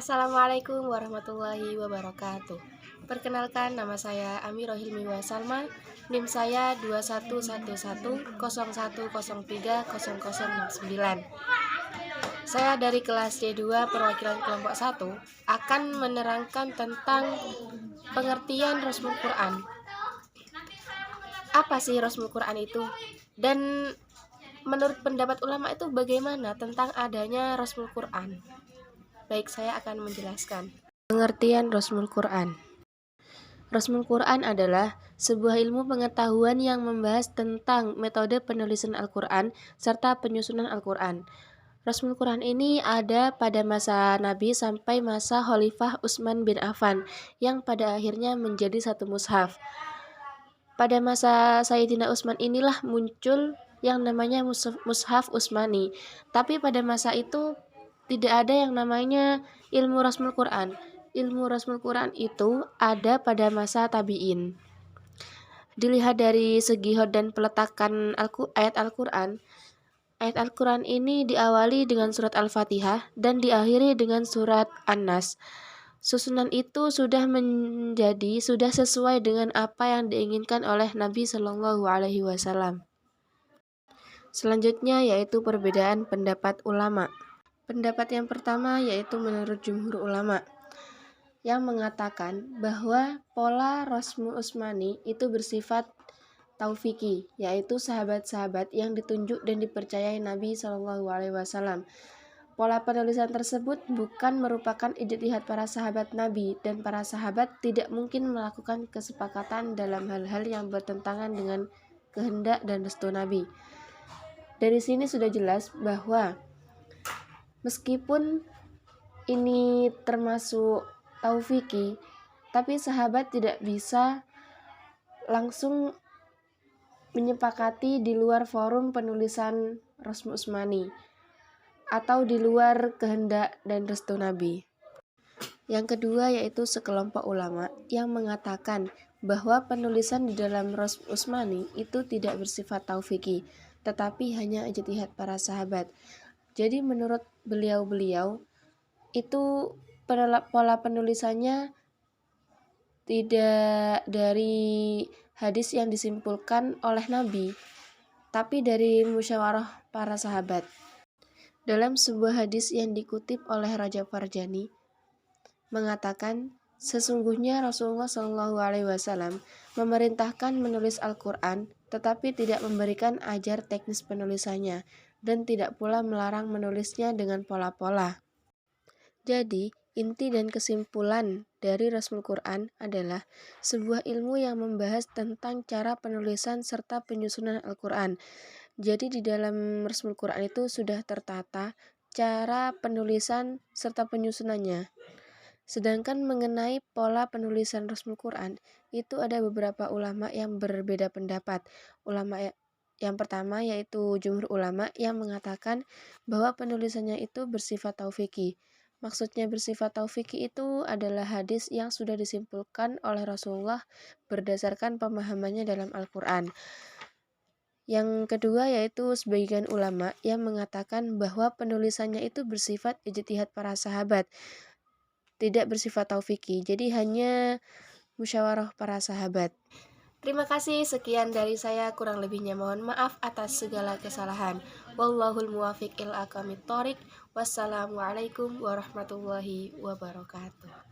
Assalamualaikum warahmatullahi wabarakatuh. Perkenalkan, nama saya Amirah Hilmi Wasalma. NIM saya 211101030069. Saya dari kelas C2 perwakilan kelompok 1 akan menerangkan tentang pengertian Rasmul Quran. Apa sih Rasmul Quran itu? Dan menurut pendapat ulama itu bagaimana tentang adanya Rasmul Quran? Baik, saya akan menjelaskan. Pengertian Rasmul Quran. Rasmul Quran adalah sebuah ilmu pengetahuan yang membahas tentang metode penulisan Al-Quran serta penyusunan Al-Quran. Rasmul Quran ini ada pada masa Nabi sampai masa Khalifah Utsman bin Affan yang pada akhirnya menjadi satu mushaf. Pada masa Sayyidina Utsman inilah muncul yang namanya mushaf Utsmani. Tapi pada masa itu tidak ada yang namanya ilmu Rasmul Quran. Ilmu Rasmul Quran itu ada pada masa tabi'in. Dilihat dari segi dan peletakan ayat Al-Quran, ayat Al-Quran ini diawali dengan surat Al-Fatihah dan diakhiri dengan surat An-Nas. Susunan itu sudah sesuai dengan apa yang diinginkan oleh Nabi Shallallahu Alaihi Wasallam. Selanjutnya yaitu perbedaan pendapat ulama. Pendapat yang pertama yaitu menurut jumhur ulama yang mengatakan bahwa pola Rasmul Utsmani itu bersifat taufiki, yaitu sahabat-sahabat yang ditunjuk dan dipercayai Nabi SAW. Pola penulisan tersebut bukan merupakan ijtihad para sahabat Nabi, dan para sahabat tidak mungkin melakukan kesepakatan dalam hal-hal yang bertentangan dengan kehendak dan restu Nabi. Dari sini sudah jelas bahwa meskipun ini termasuk taufiki, tapi sahabat tidak bisa langsung menyepakati di luar forum penulisan Rasmul Utsmani atau di luar kehendak dan restu Nabi. Yang kedua yaitu sekelompok ulama yang mengatakan bahwa penulisan di dalam Rasmul Utsmani itu tidak bersifat taufiki, tetapi hanya ijtihad para sahabat. Jadi menurut beliau itu pola penulisannya tidak dari hadis yang disimpulkan oleh Nabi, tapi dari musyawarah para sahabat. Dalam sebuah hadis yang dikutip oleh Raja Farjani mengatakan, sesungguhnya Rasulullah SAW memerintahkan menulis Al-Quran, tetapi tidak memberikan ajar teknis penulisannya, dan tidak pula melarang menulisnya dengan pola-pola. Jadi, inti dan kesimpulan dari Rasmul Quran adalah sebuah ilmu yang membahas tentang cara penulisan serta penyusunan Al-Quran. Jadi di dalam Rasmul Quran itu sudah tertata cara penulisan serta penyusunannya. Sedangkan mengenai pola penulisan Rasmul Quran, itu ada beberapa ulama yang berbeda pendapat. Yang pertama yaitu jumhur ulama yang mengatakan bahwa penulisannya itu bersifat taufiki. Maksudnya bersifat taufiki itu adalah hadis yang sudah disimpulkan oleh Rasulullah berdasarkan pemahamannya dalam Al-Quran. Yang kedua yaitu sebagian ulama yang mengatakan bahwa penulisannya itu bersifat ijtihad para sahabat, tidak bersifat taufiki, jadi hanya musyawarah para sahabat. Terima kasih, sekian dari saya, kurang lebihnya mohon maaf atas segala kesalahan. Wallahul muwafiq ila aqwamit thoriq. Wassalamualaikum warahmatullahi wabarakatuh.